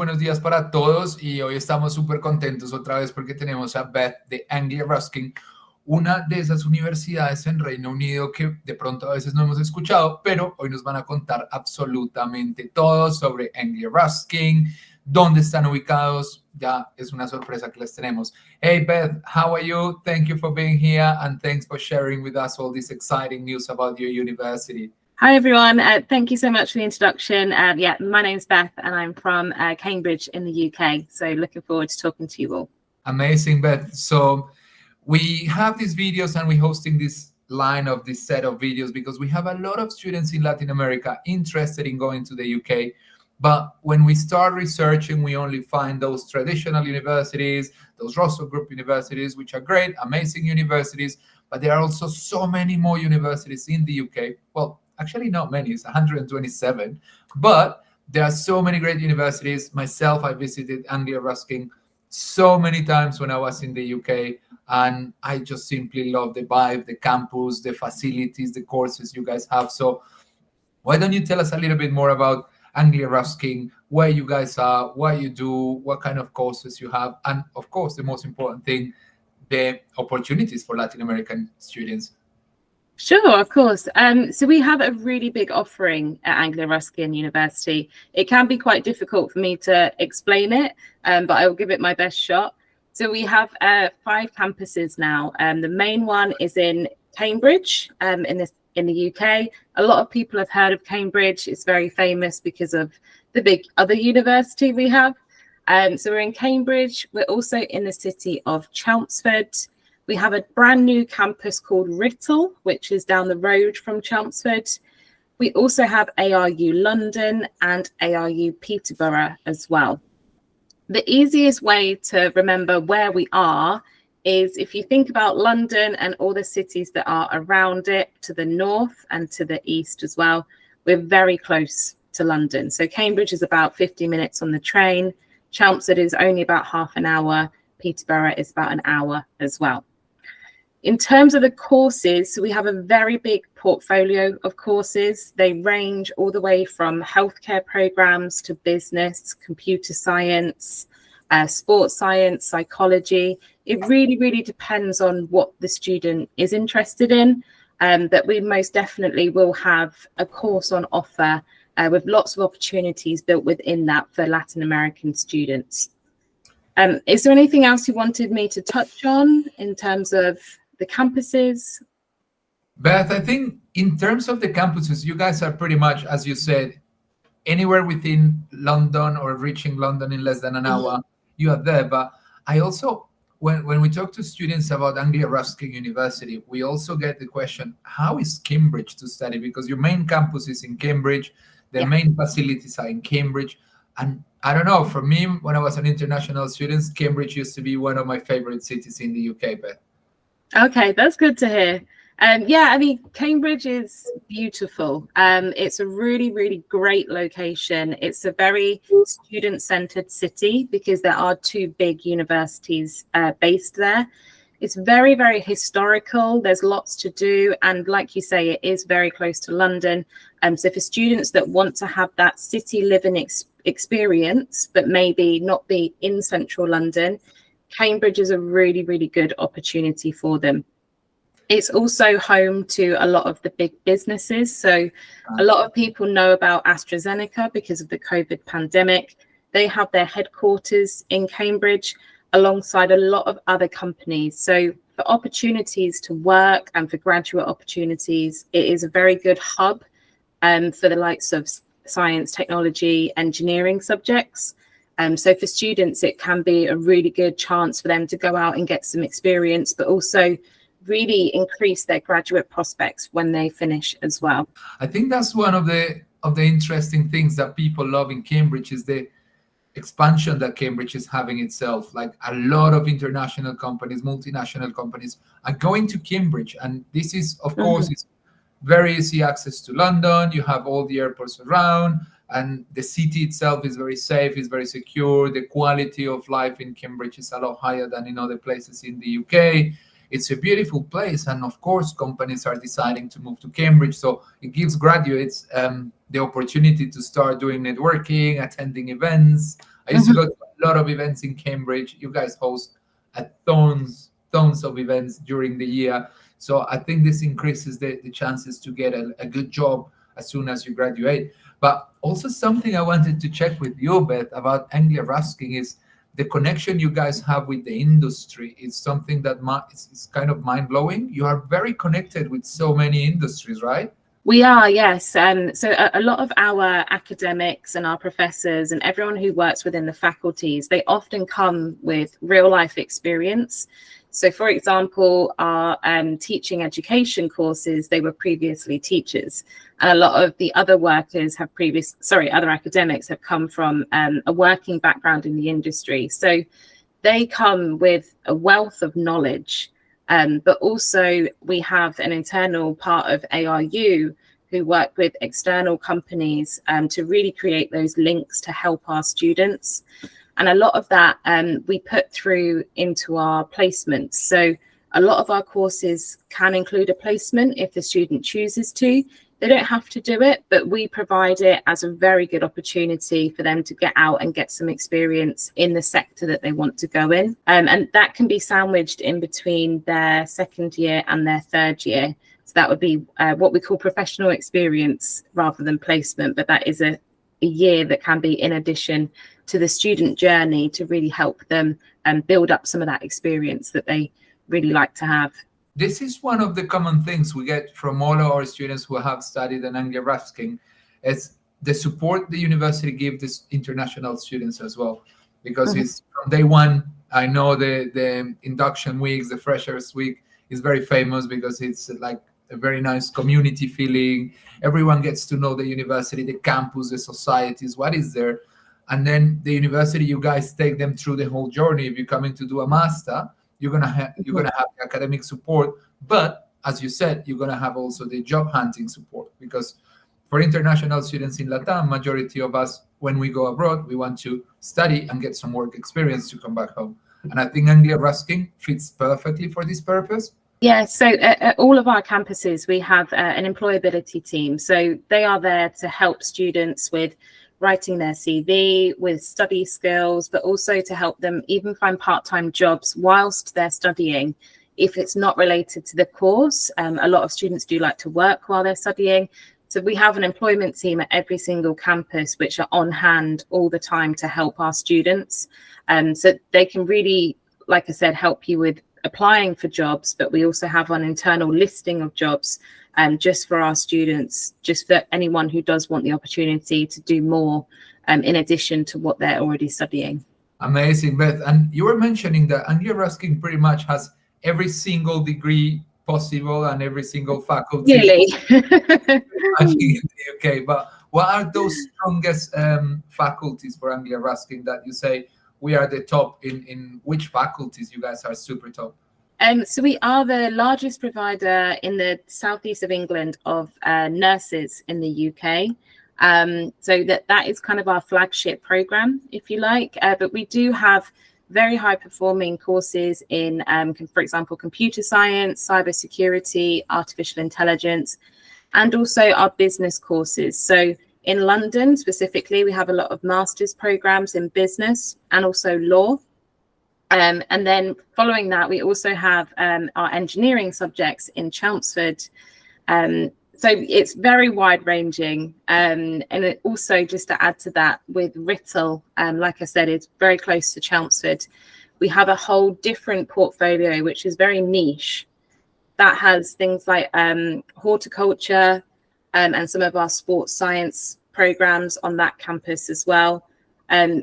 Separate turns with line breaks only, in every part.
buenos días para todos y hoy estamos súper contentos otra vez porque tenemos a Beth de Anglia Ruskin, una de esas universidades en Reino Unido que de pronto a veces no hemos escuchado, pero hoy nos van a contar absolutamente todo sobre Anglia Ruskin, dónde están ubicados. Ya es una sorpresa que les tenemos. Hey Beth, how are you? Thank you for being here and thanks for sharing with us all this exciting news about your university.
Hi everyone, thank you so much for the introduction. Yeah, my name's Beth and I'm from Cambridge in the UK, so looking forward to talking to you all.
Amazing, Beth. So we have these videos and we're hosting this set of videos because we have a lot of students in Latin America interested in going to the UK. But when we start researching, we only find those traditional universities, those Russell Group universities, which are great, amazing universities. But there are also so many more universities in the UK. Well, actually not many, it's 127. But there are so many great universities. Myself, I visited Anglia Ruskin so many times when I was in the UK. And I just simply love the vibe, the campus, the facilities, the courses you guys have. So why don't you tell us a little bit more about Anglia Ruskin, where you guys are, what you do, what kind of courses you have, and of course, the most important thing, the opportunities for Latin American students.
Sure, of course. So we have a really big offering at Anglia Ruskin University. It can be quite difficult for me to explain it, but I will give it my best shot. So we have 5 campuses now. The main one is in Cambridge, in the UK. A lot of people have heard of Cambridge. It's very famous because of the big other university we have. So we're in Cambridge. We're also in the city of Chelmsford. We have a brand new campus called Writtle, which is down the road from Chelmsford. We also have ARU London and ARU Peterborough as well. The easiest way to remember where we are is if you think about London and all the cities that are around it, to the north and to the east as well, we're very close to London. So Cambridge is about 50 minutes on the train. Chelmsford is only about half an hour. Peterborough is about an hour as well. In terms of the courses, we have a very big portfolio of courses. They range all the way from healthcare programs to business, computer science, sports science, psychology. It really, really depends on what the student is interested in. But we most definitely will have a course on offer with lots of opportunities built within that for Latin American students. Is there anything else you wanted me to touch on in terms of the campuses?
Beth, I think in terms of the campuses, you guys are pretty much, as you said, anywhere within London or reaching London in less than an hour, you are there. But I also, when we talk to students about Anglia Ruskin University, we also get the question, how is Cambridge to study? Because your main campus is in Cambridge, the main facilities are in Cambridge. And I don't know, for me, when I was an international student, Cambridge used to be one of my favorite cities in the UK, Beth.
Okay, that's good to hear. Yeah, I mean, Cambridge is beautiful. It's a really, really great location. It's a very student-centered city because there are 2 big universities based there. It's very, very historical. There's lots to do. And like you say, it is very close to London. So for students that want to have that city living experience, but maybe not be in central London, Cambridge is a really, really good opportunity for them. It's also home to a lot of the big businesses. So a lot of people know about AstraZeneca because of the COVID pandemic. They have their headquarters in Cambridge alongside a lot of other companies. So for opportunities to work and for graduate opportunities, it is a very good hub for the likes of science, technology, engineering subjects. So for students, it can be a really good chance for them to go out and get some experience, but also really increase their graduate prospects when they finish as well.
I think that's one of the interesting things that people love in Cambridge is the expansion that Cambridge is having itself. Like a lot of international companies, multinational companies are going to Cambridge. And this is, of course, it's very easy access to London. You have all the airports around. And the city itself is very safe, is very secure. The quality of life in Cambridge is a lot higher than in other places in the UK. It's a beautiful place. And of course, companies are deciding to move to Cambridge. So it gives graduates the opportunity to start doing networking, attending events, I used to go to a lot of events in Cambridge. You guys host tons of events during the year. So I think this increases the chances to get a good job as soon as you graduate. But also something I wanted to check with you, Beth, about Anglia Ruskin is the connection you guys have with the industry. It's something that it's kind of mind-blowing. You are very connected with so many industries, right?
We are, yes. So a lot of our academics and our professors and everyone who works within the faculties, they often come with real life experience. So for example, our teaching education courses, they were previously teachers. And a lot of the other workers have other academics have come from a working background in the industry. So they come with a wealth of knowledge. But also we have an internal part of ARU who work with external companies to really create those links to help our students. And a lot of that we put through into our placements. So a lot of our courses can include a placement if the student chooses to. They don't have to do it, but we provide it as a very good opportunity for them to get out and get some experience in the sector that they want to go in. And that can be sandwiched in between their second year and their third year. So that would be what we call professional experience rather than placement, but that is a year that can be in addition to the student journey to really help them build up some of that experience that they really like to have.
This is one of the common things we get from all of our students who have studied in Anglia Ruskin, is the support the university gives these international students as well. Because it's from day one, I know the induction weeks, the freshers week is very famous because it's like a very nice community feeling. Everyone gets to know the university, the campus, the societies, what is there. And then the university, you guys take them through the whole journey. If you're coming to do a master, you're gonna have the academic support, but as you said, you're gonna have also the job hunting support, because for international students in Latam, majority of us, when we go abroad, we want to study and get some work experience to come back home. And I think Anglia Ruskin fits perfectly for this purpose.
Yeah, so at all of our campuses, we have an employability team. So they are there to help students with writing their CV, with study skills, but also to help them even find part-time jobs whilst they're studying. If it's not related to the course, a lot of students do like to work while they're studying. So we have an employment team at every single campus, which are on hand all the time to help our students. So they can really, like I said, help you with applying for jobs, but we also have an internal listing of jobs just for our students, just for anyone who does want the opportunity to do more in addition to what they're already studying.
Amazing, Beth. And you were mentioning that Anglia Ruskin pretty much has every single degree possible and every single faculty.
Really?
I think in the UK. But what are those strongest faculties for Anglia Ruskin that you say we are the top in which faculties you guys are super top?
So we are the largest provider in the southeast of England of nurses in the UK. So that is kind of our flagship program, if you like. But we do have very high performing courses in, for example, computer science, cybersecurity, artificial intelligence, and also our business courses. So in London specifically, we have a lot of master's programs in business and also law. And then following that, we also have our engineering subjects in Chelmsford. So it's very wide ranging. And it also, just to add to that, with Writtle, like I said, it's very close to Chelmsford. We have a whole different portfolio, which is very niche. That has things like horticulture and some of our sports science programs on that campus as well,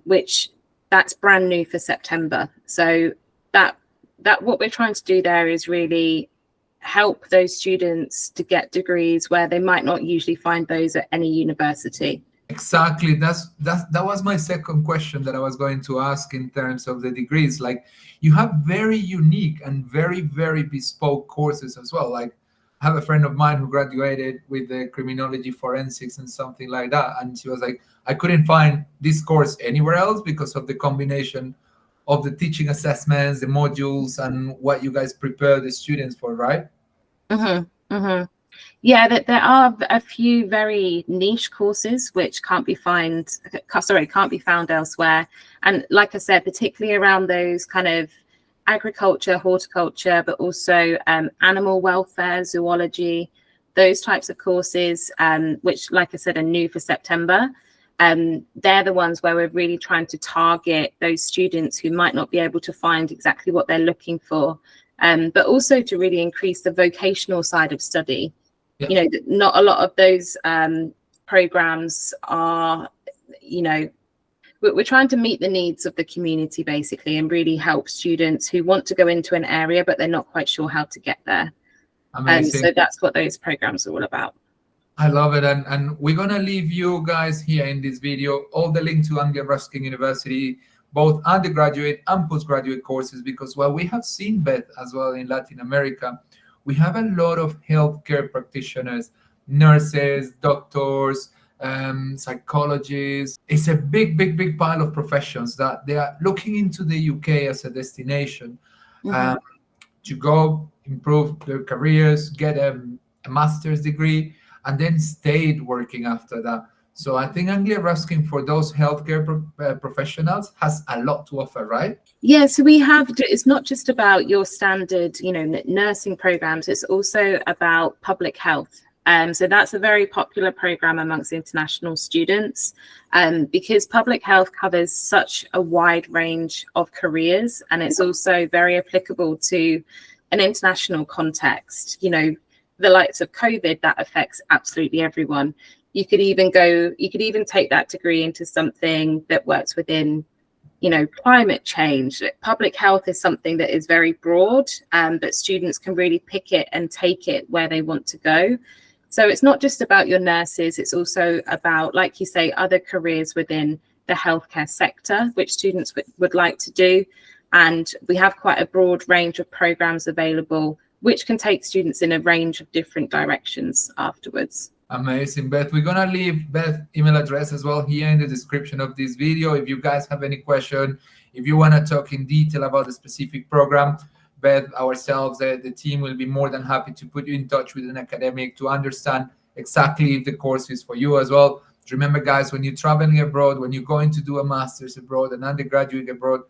which that's brand new for September. So that what we're trying to do there is really help those students to get degrees where they might not usually find those at any university.
Exactly. That was my second question that I was going to ask in terms of the degrees. Like, you have very unique and very, very bespoke courses as well. Like, I have a friend of mine who graduated with the criminology forensics and something like that. And she was like, I couldn't find this course anywhere else because of the combination of the teaching assessments, the modules, and what you guys prepare the students for, right?
Mm-hmm, mm-hmm. Yeah, that there are a few very niche courses which can't be found elsewhere. And like I said, particularly around those kind of agriculture, horticulture, but also animal welfare, zoology, those types of courses, which, like I said, are new for September. They're the ones where we're really trying to target those students who might not be able to find exactly what they're looking for, but also to really increase the vocational side of study.
Yeah.
You know, not a lot of those programs are, you know, we're trying to meet the needs of the community basically, and really help students who want to go into an area but they're not quite sure how to get there.
Amazing.
So that's what those programs are all about.
I love it. And we're going to leave you guys here in this video all the link to Anglia Ruskin University, both undergraduate and postgraduate courses, because what we have seen, Beth, as well in Latin America, we have a lot of healthcare practitioners, nurses, doctors, psychologists. It's a big pile of professions that they are looking into the UK as a destination to go improve their careers, get a master's degree, and then stayed working after that. So I think Anglia Ruskin, for those healthcare professionals, has a lot to offer, right?
Yeah, so we have, it's not just about your standard, you know, nursing programs, it's also about public health. So that's a very popular program amongst international students, because public health covers such a wide range of careers, and it's also very applicable to an international context. You know, the likes of COVID, that affects absolutely everyone. You could even take that degree into something that works within, you know, climate change. Public health is something that is very broad, but students can really pick it and take it where they want to go. So it's not just about your nurses, it's also about, like you say, other careers within the healthcare sector, which students would like to do. And we have quite a broad range of programs available, which can take students in a range of different directions afterwards.
Amazing, Beth. We're gonna leave Beth's email address as well here in the description of this video. If you guys have any question, if you want to talk in detail about the specific program, Beth, ourselves, the team will be more than happy to put you in touch with an academic to understand exactly if the course is for you as well. Remember, guys, when you're traveling abroad, when you're going to do a master's abroad, an undergraduate abroad,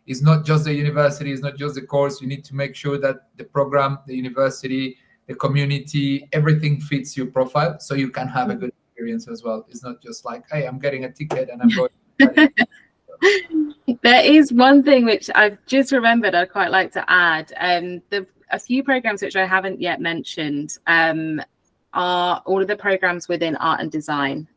it's not just the university, it's not just the course. You need to make sure that the program, the university, the community, everything fits your profile so you can have a good experience as well. It's not just like, hey, I'm getting a ticket and I'm going.
There is one thing which I've just remembered I'd quite like to add. A few programs which I haven't yet mentioned are all of the programs within art and design.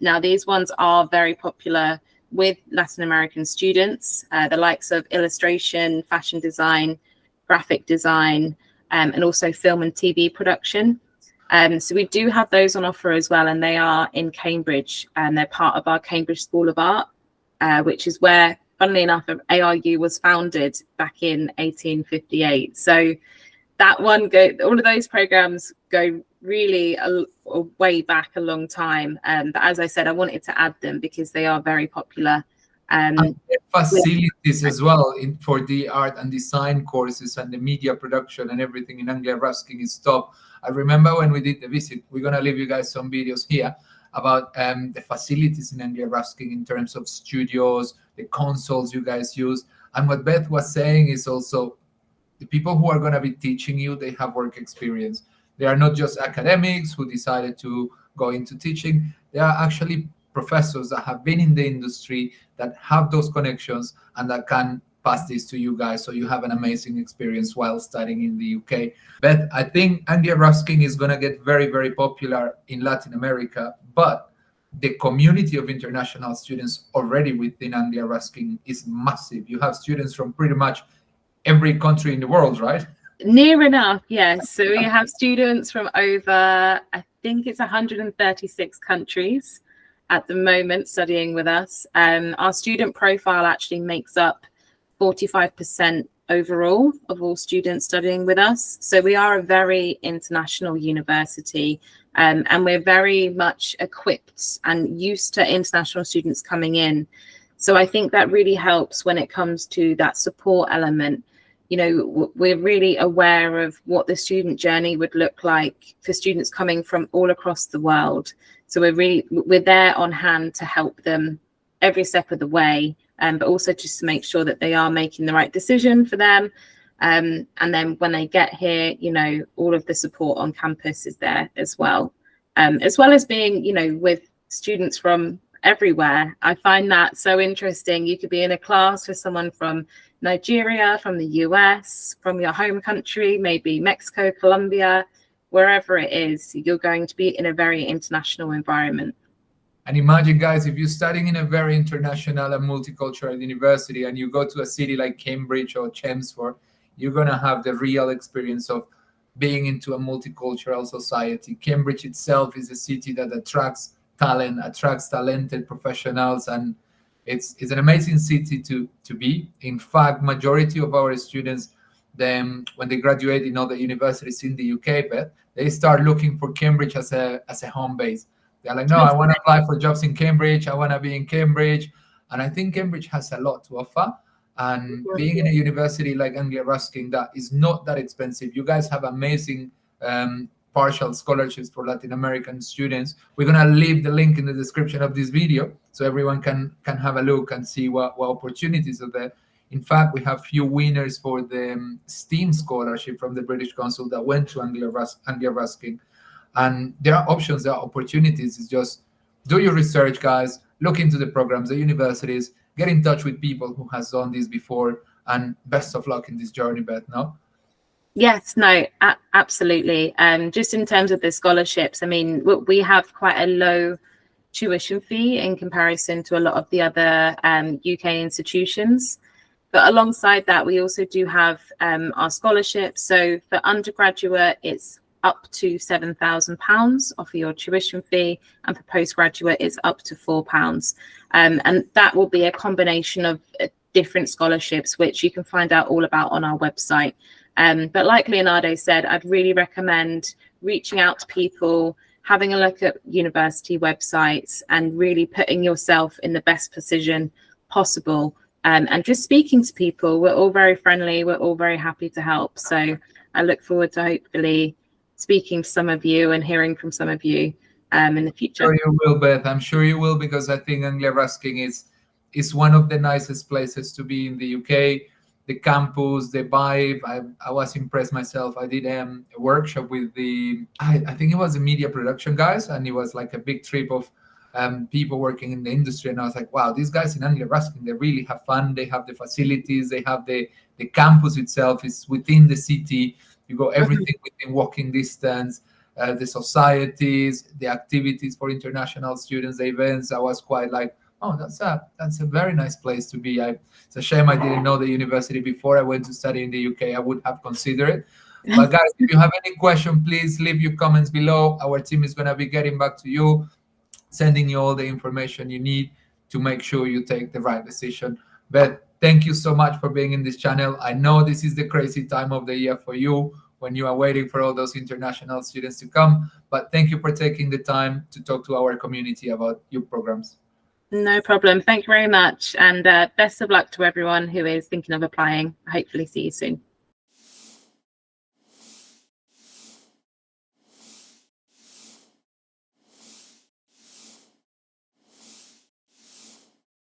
Now, these ones are very popular with Latin American students, the likes of illustration, fashion design, graphic design, and also film and TV production. So we do have those on offer as well, and they are in Cambridge, and they're part of our Cambridge School of Art, which is where, funnily enough, ARU was founded back in 1858. So that one, all of those programs go really a way back a long time. But as I said, I wanted to add them because they are very popular. And
facilities as well for the art and design courses and the media production and everything in Anglia Ruskin is top. I remember when we did the visit, we're going to leave you guys some videos here about the facilities in Anglia Ruskin in terms of studios, the consoles you guys use. And what Beth was saying is also the people who are going to be teaching you, they have work experience. They are not just academics who decided to go into teaching. They are actually professors that have been in the industry, that have those connections, and that can pass this to you guys so you have an amazing experience while studying in the UK. Beth, I think Anglia Ruskin is going to get very popular in Latin America, but the community of international students already within Anglia Ruskin is massive. You have students from pretty much every country in the world, right?
Near enough, yes. So we have students from over, I think it's 136 countries at the moment studying with us. Our student profile actually makes up 45% overall of all students studying with us. So we are a very international university, and we're very much equipped and used to international students coming in. So I think that really helps when it comes to that support element. we're really aware of what the student journey would look like for students coming from all across the world. So we're there on hand to help them every step of the way, but also just to make sure that they are making the right decision for them. And then when they get here, all of the support on campus is there as well as being, with students from everywhere. I find that so interesting. You could be in a class with someone from Nigeria, from the US, from your home country, maybe Mexico, Colombia, wherever it is, you're going to be in a very international environment.
And imagine, guys, if you're studying in a very international and multicultural university and you go to a city like Cambridge or Chelmsford, you're going to have the real experience of being into a multicultural society. Cambridge itself is a city that attracts talent, attracts talented professionals, and it's an amazing city to be. In fact, majority of our students, then when they graduate in other universities in the UK, but they start looking for Cambridge as a home base. They're like, no, I want to apply for jobs in Cambridge. I want to be in Cambridge. And I think Cambridge has a lot to offer. And being in a university like Anglia Ruskin, that is not that expensive. You guys have amazing partial scholarships for Latin American students. We're going to leave the link in the description of this video so everyone can have a look and see what opportunities are there. In fact, we have few winners for the STEAM scholarship from the British Council that went to Anglia Ruskin. And there are options, there are opportunities. It's just do your research, guys. Look into the programs, the universities, get in touch with people who has done this before, and best of luck in this journey, Beth, no?
Yes, no, absolutely. Just in terms of the scholarships, I mean, we have quite a low tuition fee in comparison to a lot of the other UK institutions. But alongside that, we also do have our scholarships. So for undergraduate, it's up to £7,000 off of your tuition fee, and for postgraduate, it's up to £4. And that will be a combination of different scholarships, which you can find out all about on our website. But like Leonardo said, I'd really recommend reaching out to people, having a look at university websites, and really putting yourself in the best position possible. And just speaking to people. We're all very friendly. We're all very happy to help. So I look forward to hopefully speaking to some of you and hearing from some of you in the future.
I'm sure you will, Beth. I'm sure you will, because I think Anglia Ruskin is one of the nicest places to be in the UK. The campus, the vibe, I was impressed myself. I did a workshop with I think it was the media production guys, and it was like a big trip of people working in the industry. And I was like, wow, these guys in Anglia Ruskin, they really have fun. They have the facilities. They have the campus itself is within the city. You got everything within walking distance, the societies, the activities for international students, the events. I was quite like, oh, that's a very nice place to be. It's a shame I didn't know the university before I went to study in the UK. I would have considered it. But guys, if you have any question, please leave your comments below. Our team is going to be getting back to you, sending you all the information you need to make sure you take the right decision. But thank you so much for being in this channel. I know this is the crazy time of the year for you when you are waiting for all those international students to come. But thank you for taking the time to talk to our community about your programs.
No problem. Thank you very much. And best of luck to everyone who is thinking of applying. Hopefully see you soon.